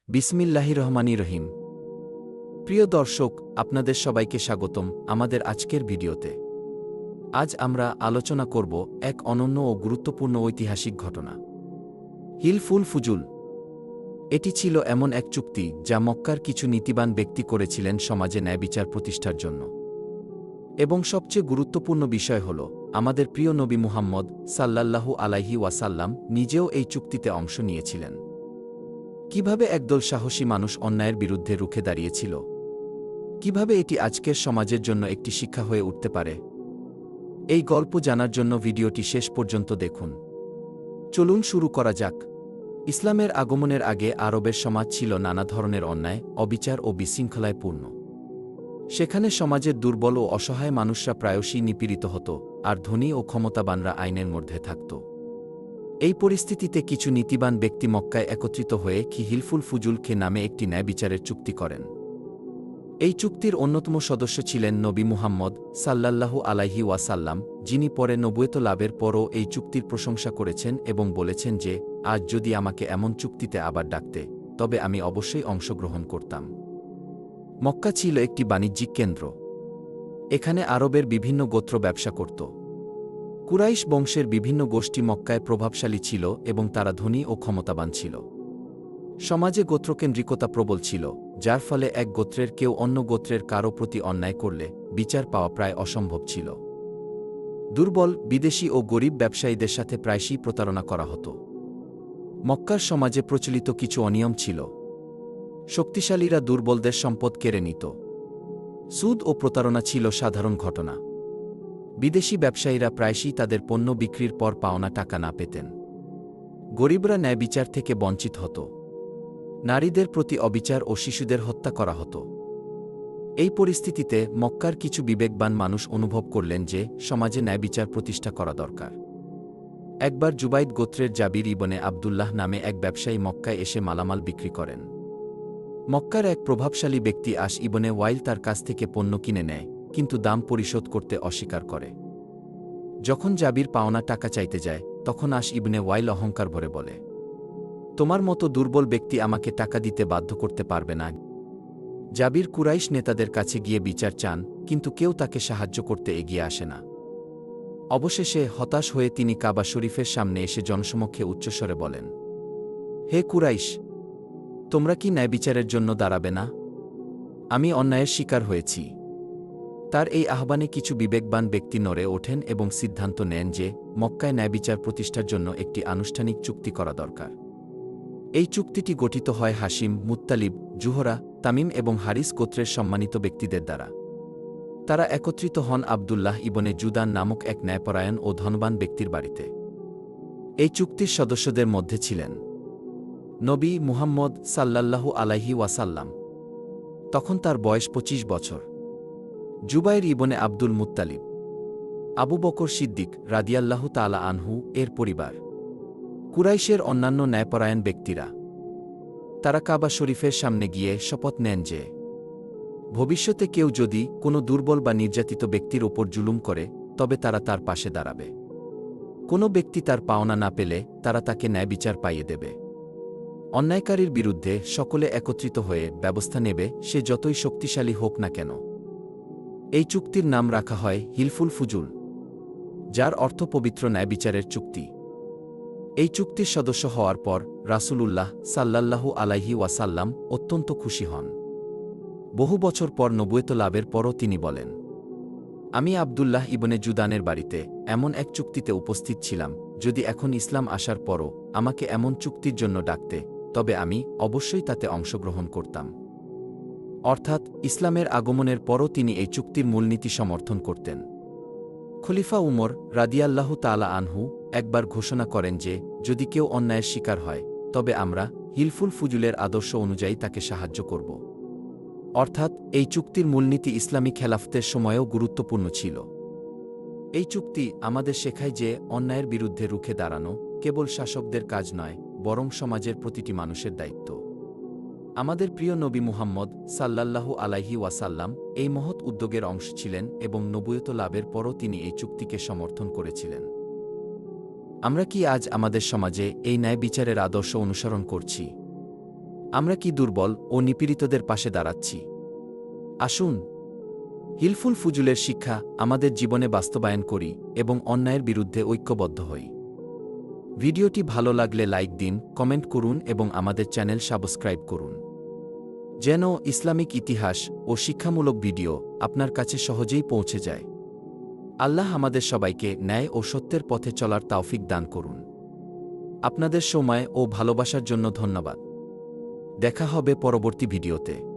বিসমিল্লাহির রহমানির রহিম। প্রিয় দর্শক, আপনাদের সবাইকে স্বাগতম আমাদের আজকের ভিডিওতে। আজ আমরা আলোচনা করব এক অনন্য ও গুরুত্বপূর্ণ ঐতিহাসিক ঘটনা, হিলফুল ফুজুল। এটি ছিল এমন এক চুক্তি যা মক্কার কিছু নীতিবান ব্যক্তি করেছিলেন সমাজে ন্যায়বিচার প্রতিষ্ঠার জন্য। এবং সবচেয়ে গুরুত্বপূর্ণ বিষয় হল, আমাদের প্রিয় নবী মুহাম্মদ সাল্লাল্লাহু আলাইহি ওয়াসাল্লাম নিজেও এই চুক্তিতে অংশ নিয়েছিলেন। কিভাবে একদল সাহসী মানুষ অন্যায়ের বিরুদ্ধে রুখে দাঁড়িয়েছিল, কিভাবে এটি আজকের সমাজের জন্য একটি শিক্ষা হয়ে উঠতে পারে, এই গল্প জানার জন্য ভিডিওটি শেষ পর্যন্ত দেখুন। চলুন শুরু করা যাক। ইসলামের আগমনের আগে আরবের সমাজ ছিল নানা ধরনের অন্যায়, অবিচার ও বিশৃঙ্খলায় পূর্ণ। সেখানে সমাজের দুর্বল ও অসহায় মানুষরা প্রায়শই নিপীড়িত হতো, আর ধনী ও ক্ষমতাবানরা আইনের মধ্যে থাকত। এই পরিস্থিতিতে কিছু নীতিবান ব্যক্তি মক্কায় একত্রিত হয়ে হিলফুল ফুজুলকে নামে একটি ন্যায়বিচারের চুক্তি করেন। এই চুক্তির অন্যতম সদস্য ছিলেন নবী মুহাম্মদ সাল্লাল্লাহু আলাইহি ওয়াসাল্লাম, যিনি পরে নবুয়ত লাভের পরও এই চুক্তির প্রশংসা করেছেন এবং বলেছেন যে, আজ যদি আমাকে এমন চুক্তিতে আবার ডাকতে, তবে আমি অবশ্যই অংশগ্রহণ করতাম। মক্কা ছিল একটি বাণিজ্যিক কেন্দ্র। এখানে আরবের বিভিন্ন গোত্র ব্যবসা করত। কুরাইশ বংশের বিভিন্ন গোষ্ঠী মক্কায় প্রভাবশালী ছিল এবং তারা ধনী ও ক্ষমতাবান ছিল। সমাজে গোত্রকেন্দ্রিকতা প্রবল ছিল, যার ফলে এক গোত্রের কেউ অন্য গোত্রের কারো প্রতি অন্যায় করলে বিচার পাওয়া প্রায় অসম্ভব ছিল। দুর্বল, বিদেশি ও গরিব ব্যবসায়ীদের সাথে প্রায়শই প্রতারণা করা হতো। মক্কার সমাজে প্রচলিত কিছু অনিয়ম ছিল। শক্তিশালীরা দুর্বলদের সম্পদ কেড়ে নিত। সুদ ও প্রতারণা ছিল সাধারণ ঘটনা। বিদেশি ব্যবসায়ীরা প্রায়শই তাদের পণ্য বিক্রির পর পাওনা টাকা না পেতেন। গরিবরা ন্যায়বিচার থেকে বঞ্চিত হতো। নারীদের প্রতি অবিচার ও শিশুদের হত্যা করা হতো। এই পরিস্থিতিতে মক্কার কিছু বিবেকবান মানুষ অনুভব করলেন যে সমাজে ন্যায়বিচার প্রতিষ্ঠা করা দরকার। একবার জুবাইদ গোত্রের জাবির ইবনে আবদুল্লাহ নামে এক ব্যবসায়ী মক্কায় এসে মালামাল বিক্রি করেন। মক্কার এক প্রভাবশালী ব্যক্তি আস ইবনে ওয়াইল তার কাছ থেকে পণ্য কিনে নেয়, কিন্তু দাম পরিশোধ করতে অস্বীকার করে। যখন জাবির পাওনা টাকা চাইতে যায়, তখন আস ইবনে ওয়াইল অহংকার ভরে বলে, তোমার মতো দুর্বল ব্যক্তি আমাকে টাকা দিতে বাধ্য করতে পারবে না। জাবির কুরাইশ নেতাদের কাছে গিয়ে বিচার চান, কিন্তু কেউ তাকে সাহায্য করতে এগিয়ে আসে না। অবশেষে হতাশ হয়ে তিনি কাবা শরীফের সামনে এসে জনসমক্ষে উচ্চস্বরে বলেন, হে কুরাইশ, তোমরা কি ন্যায়বিচারের জন্য দাঁড়াবে না? আমি অন্যায়ের শিকার হয়েছি। তার এই আহ্বানে কিছু বিবেকবান ব্যক্তি নড়ে ওঠেন এবং সিদ্ধান্ত নেন যে মক্কায় ন্যায়বিচার প্রতিষ্ঠার জন্য একটি আনুষ্ঠানিক চুক্তি করা দরকার। এই চুক্তিটি গঠিত হয় হাশিম, মুত্তালিব, জুহরা, তামিম এবং হারিস গোত্রের সম্মানিত ব্যক্তিদের দ্বারা। তারা একত্রিত হন আবদুল্লাহ ইবনে জুদান নামক এক ন্যায়পরায়ণ ও ধনবান ব্যক্তির বাড়িতে। এই চুক্তির সদস্যদের মধ্যে ছিলেন নবী মুহাম্মদ সাল্লাল্লাহু আলাইহি ওয়াসাল্লাম, তখন তার বয়স ২৫ বছর, জুবাইর ইবনে আব্দুল মুত্তালিব, আবু বকর সিদ্দিক রাদিয়াল্লাহু তাআলা আনহু এর পরিবার, কুরাইশের অন্যান্য ন্যায়পরায়ণ ব্যক্তিরা। তারা কাবা শরীফের সামনে গিয়ে শপথ নেন যে ভবিষ্যতে কেউ যদি কোনো দুর্বল বা নির্যাতিত ব্যক্তির ওপর জুলুম করে, তবে তারা তার পাশে দাঁড়াবে। কোনো ব্যক্তি তার পাওনা না পেলে তারা তাকে ন্যায়বিচার পাইয়ে দেবে। অন্যায়কারীর বিরুদ্ধে সকলে একত্রিত হয়ে ব্যবস্থা নেবে, সে যতই শক্তিশালী হোক না কেন। এই চুক্তির নাম রাখা হয় হিলফুল ফুজুল, যার অর্থ পবিত্র ন্যায়বিচারের চুক্তি। এই চুক্তির সদস্য হওয়ার পর রাসূলুল্লাহ সাল্লাল্লাহু আলাইহি ওয়াসাল্লাম অত্যন্ত খুশি হন। বহু বছর পর নবুয়ত লাভের পরও তিনি বলেন, আমি আবদুল্লাহ ইবনে জুদানের বাড়িতে এমন এক চুক্তিতে উপস্থিত ছিলাম, যদি এখন ইসলাম আসার পরও আমাকে এমন চুক্তির জন্য ডাকতে, তবে আমি অবশ্যই তাতে অংশগ্রহণ করতাম। অর্থাৎ ইসলামের আগমনের পরও তিনি এই চুক্তির মূলনীতি সমর্থন করতেন। খলিফা উমর রাদিয়াল্লাহু তাআলা আনহু একবার ঘোষণা করেন যে যদি কেউ অন্যায়ের শিকার হয়, তবে আমরা হিলফুল ফুজুলের আদর্শ অনুযায়ী তাকে সাহায্য করব। অর্থাৎ এই চুক্তির মূলনীতি ইসলামী খেলাফতের সময়েও গুরুত্বপূর্ণ ছিল। এই চুক্তি আমাদের শেখায় যে অন্যায়ের বিরুদ্ধে রুখে দাঁড়ানো কেবল শাসকদের কাজ নয়, বরং সমাজের প্রতিটি মানুষের দায়িত্ব। আমাদের প্রিয় নবী মুহাম্মদ সাল্লাল্লাহু আলাইহি ওয়াসাল্লাম এই মহৎ উদ্যোগের অংশ ছিলেন এবং নবুয়ত লাভের পরও তিনি এই চুক্তিকে সমর্থন করেছিলেন। আমরা কি আজ আমাদের সমাজে এই ন্যায় বিচারের আদর্শ অনুসরণ করছি? আমরা কি দুর্বল ও নিপীড়িতদের পাশে দাঁড়াচ্ছি? আসুন হিলফুল ফুজুলের শিক্ষা আমাদের জীবনে বাস্তবায়ন করি এবং অন্যায়ের বিরুদ্ধে ঐক্যবদ্ধ হই। ভিডিওটি ভালো লাগলে লাইক দিন, কমেন্ট করুন এবং আমাদের চ্যানেল সাবস্ক্রাইব করুন, যেন ইসলামিক ইতিহাস ও শিক্ষামূলক ভিডিও আপনার কাছে সহজেই পৌঁছে যায়। আল্লাহ আমাদের সবাইকে ন্যায় ও সত্যের পথে চলার তাওফিক দান করুন। আপনাদের সময় ও ভালোবাসার জন্য ধন্যবাদ। দেখা হবে পরবর্তী ভিডিওতে।